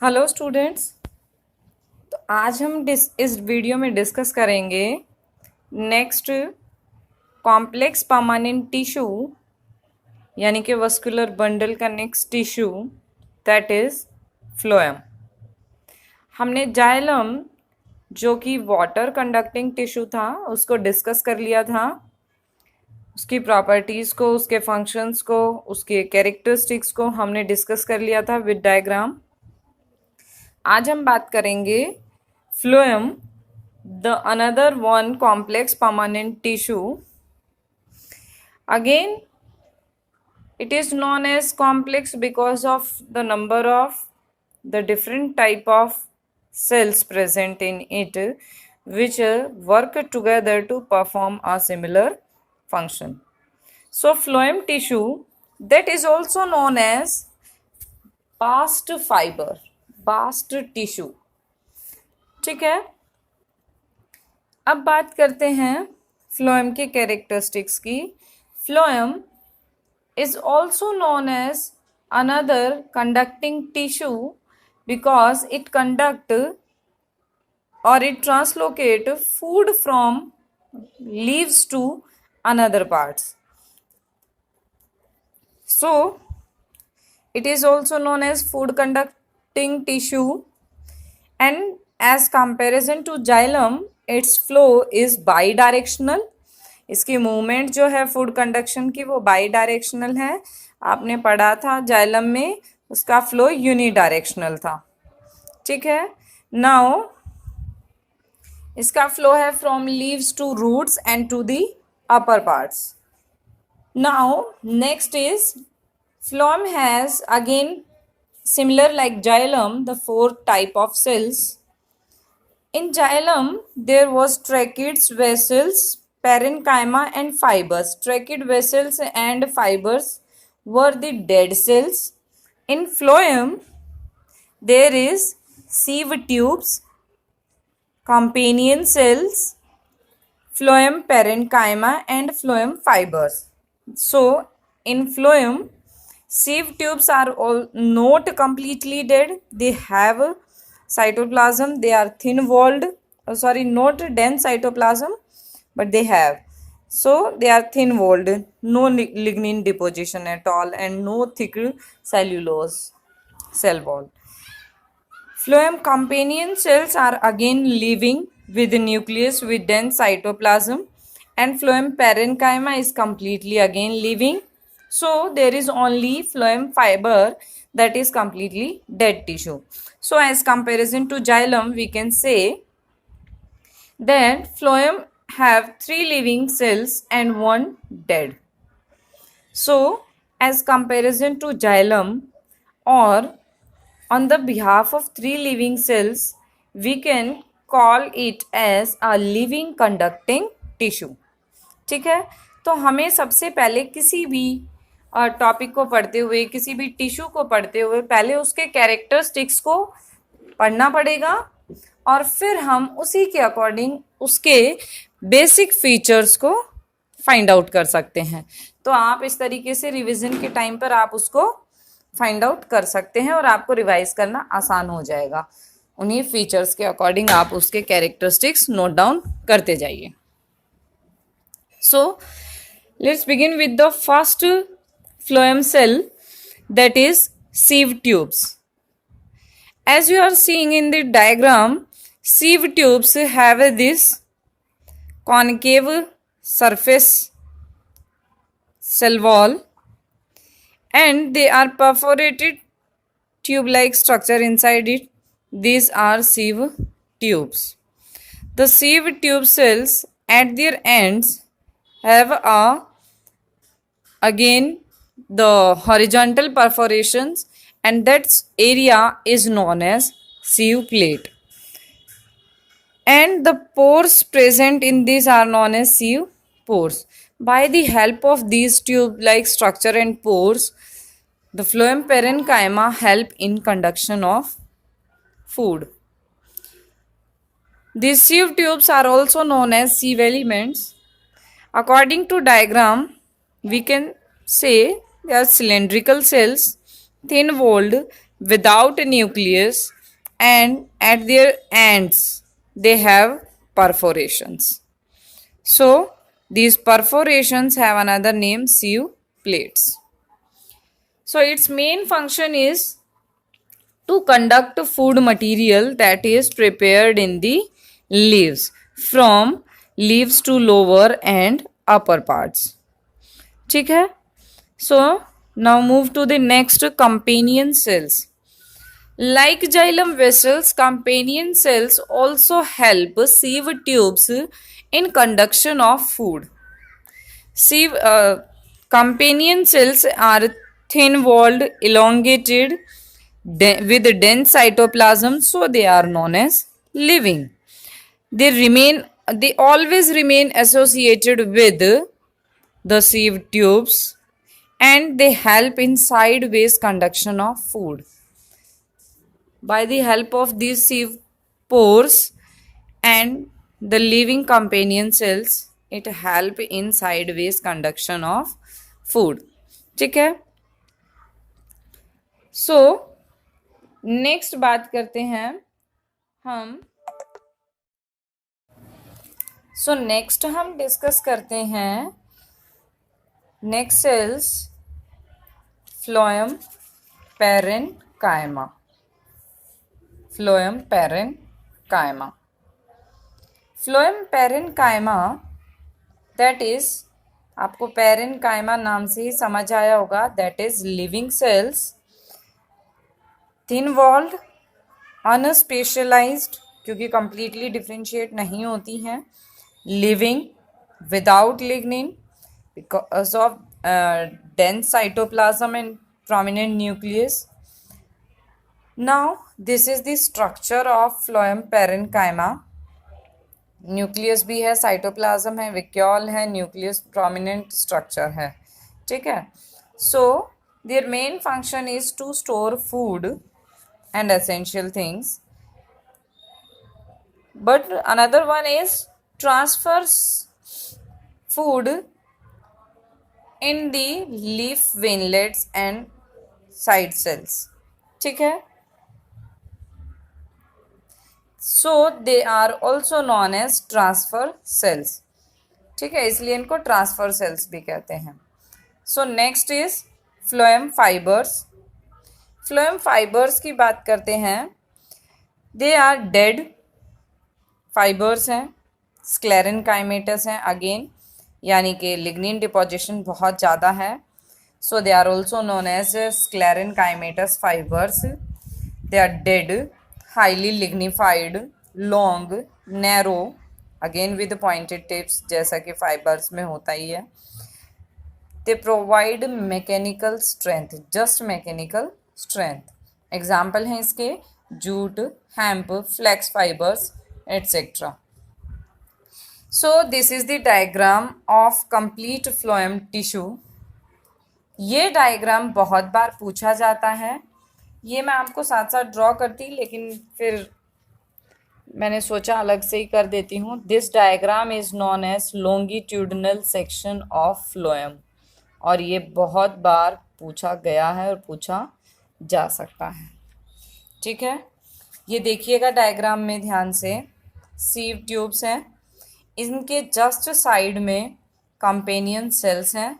Hello students. तो आज हम इस वीडियो में डिस्कस करेंगे नेक्स्ट कॉम्प्लेक्स परमानेंट टिश्यू यानी कि वस्कुलर बंडल का next tissue that is phloem. हमने जाइलम जो कि वाटर कंडक्टिंग टिश्यू था उसको डिस्कस कर लिया था, उसकी प्रॉपर्टीज़ को, उसके फंक्शंस को, उसके कैरेक्टरिस्टिक्स को हमने डिस्कस कर लिया था विद डायग्राम। आज हम बात करेंगे phloem, the another one complex permanent tissue. Again, it is known as complex because of the number of the different type of cells present in it which work together to perform a similar function. So phloem tissue, that is also known as bast fiber, bast tissue. ठीक है, अब बात करते हैं phloem के characteristics की। Phloem is also known as another conducting tissue because it conduct और it translocate food from leaves to another parts. So it is also known as food conducting tissue, and as comparison to xylem its flow is bidirectional. इसकी movement जो है food conduction की वो by directional है। आपने पढ़ा था xylem में उसका फ्लो यूनिडायरेक्शनल था। ठीक है, नाउ इसका फ्लो है from leaves to roots and to the upper parts. Now next is phloem has again similar like xylem the four type of cells. In xylem there was tracheids, vessels, parenchyma and fibers. Tracheids, vessels and fibers were the dead cells. In phloem there is sieve tubes, companion cells, phloem parenchyma and phloem fibers. So in phloem sieve tubes are all not completely dead. They have cytoplasm. They are thin walled. Not dense cytoplasm, but they have. So they are thin walled. No lignin deposition at all, and no thick cellulose cell wall. Phloem companion cells are again living with the nucleus with dense cytoplasm, and phloem parenchyma is completely again living. So there is only phloem fiber that is completely dead tissue. So as comparison to xylem, we can say that phloem have 3 living cells and 1 dead. So as comparison to xylem, or on the behalf of 3 living cells, we can call it as a living conducting tissue. ठीक है, तो हमें सबसे पहले किसी भी topic को पढ़ते हुए, किसी भी टिश्यू को पढ़ते हुए पहले उसके कैरेक्टरिस्टिक्स को पढ़ना पड़ेगा और फिर हम उसी के अकॉर्डिंग उसके बेसिक फीचर्स को फाइंड आउट कर सकते हैं। तो आप इस तरीके से रिवीजन के टाइम पर आप उसको फाइंड आउट कर सकते हैं और आपको रिवाइज करना आसान हो जाएगा। उन्हीं फीचर्स के अकॉर्डिंग आप उसके कैरेक्टरिस्टिक्स नोट डाउन करते जाइए। So let's begin with the first phloem cell, that is sieve tubes. As you are seeing in the diagram, sieve tubes have this concave surface cell wall and they are perforated tube-like structure inside it. These are sieve tubes. The sieve tube cells at their ends have again the horizontal perforations, and that area is known as sieve plate, and the pores present in these are known as sieve pores. By the help of these tube like structure and pores, the phloem parenchyma help in conduction of food. These sieve tubes are also known as sieve elements. According to diagram, we can say they are cylindrical cells, thin walled, without a nucleus, and at their ends they have perforations. So these perforations have another name, sieve plates. So its main function is to conduct food material that is prepared in the leaves from leaves to lower and upper parts. ठीक है. So now move to the next, companion cells. Like xylem vessels, companion cells also help sieve tubes in conduction of food. Sieve companion cells are thin-walled, elongated, with dense cytoplasm, so they are known as living. They always remain associated with the sieve tubes, and they help in sideways conduction of food. By the help of these sieve pores and the living companion cells, it help in sideways conduction of food. ठीक है. So next बात करते हैं हम. So next हम discuss करते हैं next cells phloem parenchyma. Phloem parenchyma. Phloem parenchyma that is, आपको पैरेन्काइमा नाम से ही समझ आया होगा, that is living cells, thin walled, unspecialised क्योंकि कंप्लीटली डिफ्रेंशिएट नहीं होती हैं, living without lignin because of dense cytoplasm and prominent nucleus. Now this is the structure of phloem parenchyma. Nucleus भी है, साइटोप्लाज्म है, विक्यूल है, न्यूक्लियस प्रोमिनेंट स्ट्रक्चर है. ठीक है. So their main function is to store food and essential things, but another one is transfers food in the leaf veinlets and side cells. ठीक है. So they are also known as transfer cells. ठीक है, इसलिए इनको transfer sales भी कहते हैं. So next is phloem fibers. Phloem fibres की बात करते हैं. दे आर डेड फाइबर्स हैं, स्क्लेरेनकाइमेटस हैं अगेन, यानी कि लिग्निन डिपोजिशन बहुत ज़्यादा है. So they are also known as sclerenchymatous fibres. They are dead, highly lignified, long, narrow, again with pointed tips जैसा कि फाइबर्स में होता ही है. They provide mechanical strength, just mechanical strength. Example हैं इसके jute, hemp, flax fibres etcetera. So this is the diagram of complete phloem tissue. ये diagram बहुत बार पूछा जाता है. ये मैं आपको साथ साथ ड्रॉ करती, लेकिन फिर मैंने सोचा अलग से ही कर देती हूँ. This diagram is known as longitudinal section of phloem, और ये बहुत बार पूछा गया है और पूछा जा सकता है. ठीक है. ये देखिएगा डायग्राम में ध्यान से, सीव ट्यूब्स हैं, इनके जस्ट साइड में कंपेनियन सेल्स हैं,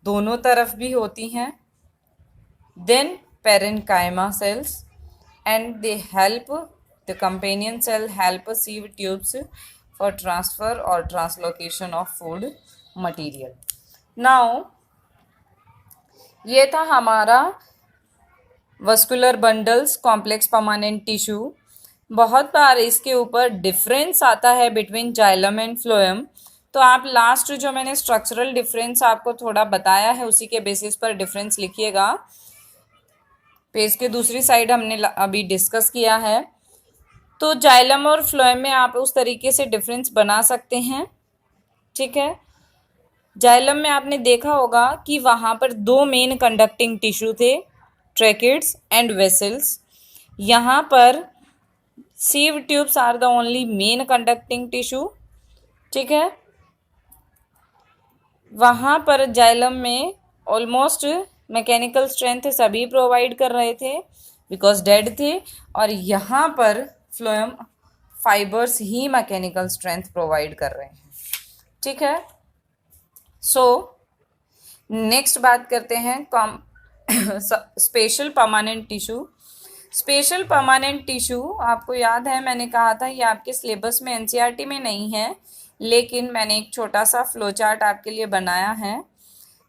दोनों तरफ भी होती हैं. Then parenchyma cells, and they help, the companion cell help sieve tubes for transfer और translocation of food material. Now ये था हमारा vascular bundles, complex permanent tissue. बहुत बार इसके ऊपर डिफरेंस आता है बिटवीन जाइलम एंड फ्लोएम, तो आप लास्ट जो मैंने स्ट्रक्चरल डिफरेंस आपको थोड़ा बताया है उसी के बेसिस पर डिफरेंस लिखिएगा. पेज के दूसरी साइड हमने अभी डिस्कस किया है. तो जाइलम और फ्लोएम में आप उस तरीके से डिफरेंस बना सकते हैं. ठीक है. जाइलम में आपने देखा होगा कि वहाँ पर दो मेन कंडक्टिंग टिश्यू थे, ट्रैकिड्स एंड वेसल्स. यहाँ पर sieve tubes are the only main conducting tissue. ठीक है. वहाँ पर जाइलम में ऑलमोस्ट मैकेनिकल स्ट्रेंथ सभी प्रोवाइड कर रहे थे, बिकॉज डेड थे, और यहाँ पर फ्लोएम फाइबर्स ही मैकेनिकल स्ट्रेंथ प्रोवाइड कर रहे हैं। ठीक है, सो नेक्स्ट बात करते हैं special permanent tissue. Special permanent tissue, आपको याद है मैंने कहा था ये आपके सिलेबस में एनसीईआरटी में नहीं है, लेकिन मैंने एक छोटा सा फ्लो चार्ट आपके लिए बनाया है।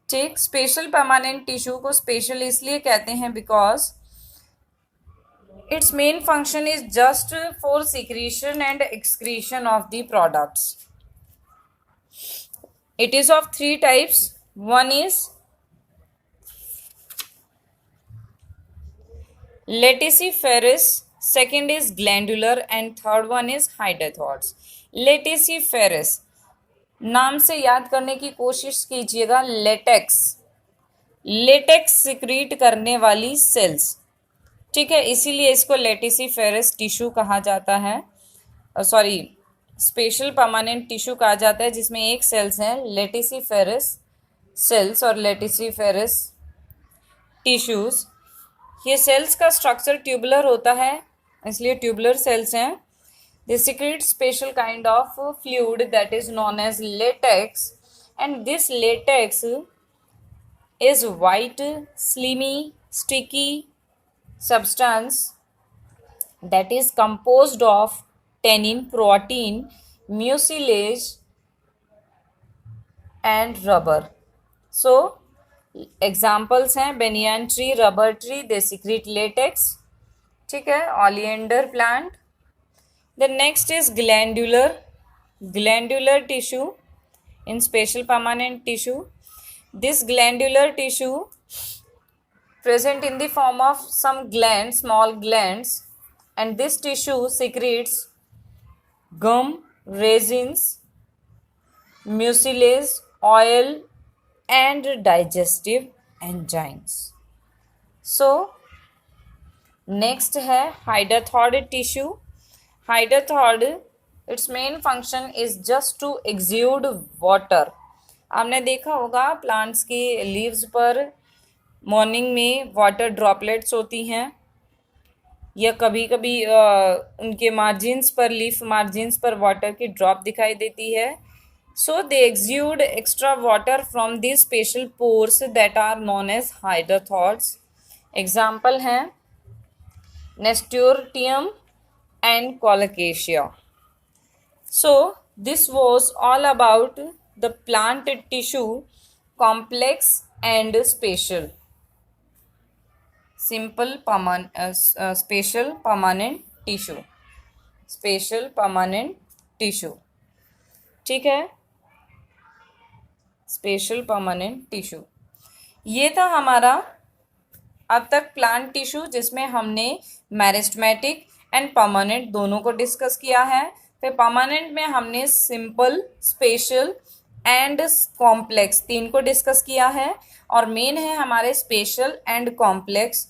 ठीक, स्पेशल परमानेंट टिश्यू को स्पेशल इसलिए कहते हैं because it's main function is just for secretion and excretion of the products. It is of three types. One is lenticephorus, second is glandular and third one is hydatodes. lenticephorus नाम से याद करने की कोशिश कीजिएगा। लेटेक्स, लेटेक्स सिक्रीट करने वाली sales. ठीक है, इसीलिए इसको लेटिसिफेरस टिश्यू कहा जाता है, सॉरी स्पेशल परमानेंट टिश्यू कहा जाता है, जिसमें एक सेल्स हैं लेटिसिफेरस सेल्स और लेटिसिफेरस टिश्यूज। ये सेल्स का स्ट्रक्चर ट्यूबुलर होता है, इसलिए ट्यूबुलर सेल्स हैं। They secrete special kind of fluid that is known as latex, and this latex is white slimy sticky substance that is composed of tannin, protein, mucilage and rubber. So examples हैं banyan tree, rubber tree, they secrete latex. ठीक है, oleander plant. The next is glandular, glandular tissue in special permanent tissue. This glandular tissue present in the form of some glands, small glands, and this tissue secretes gum, resins, mucilage, oil and digestive enzymes. So next है hydathoid tissue. hydathoid, its main function is just to exude water. आपने देखा होगा plants की leaves पर morning में water droplets होती हैं, या कभी कभी उनके मार्जिन्स पर, लीफ मार्जिन्स पर वाटर की ड्रॉप दिखाई देती है। So they exude extra water from the special pores that are known as hydathodes. Example हैं nasturtium and colocasia. So this was all about the plant tissue complex and special. Simple special permanent tissue, special permanent tissue. ठीक है, special permanent tissue, ये था हमारा अब तक plant tissue, जिसमें हमने मेरिस्टेमेटिक एंड परमानेंट दोनों को डिस्कस किया है। फिर परमानेंट में हमने सिंपल, स्पेशल एंड कॉम्प्लेक्स तीन को डिस्कस किया है, और मेन है हमारे स्पेशल एंड कॉम्प्लेक्स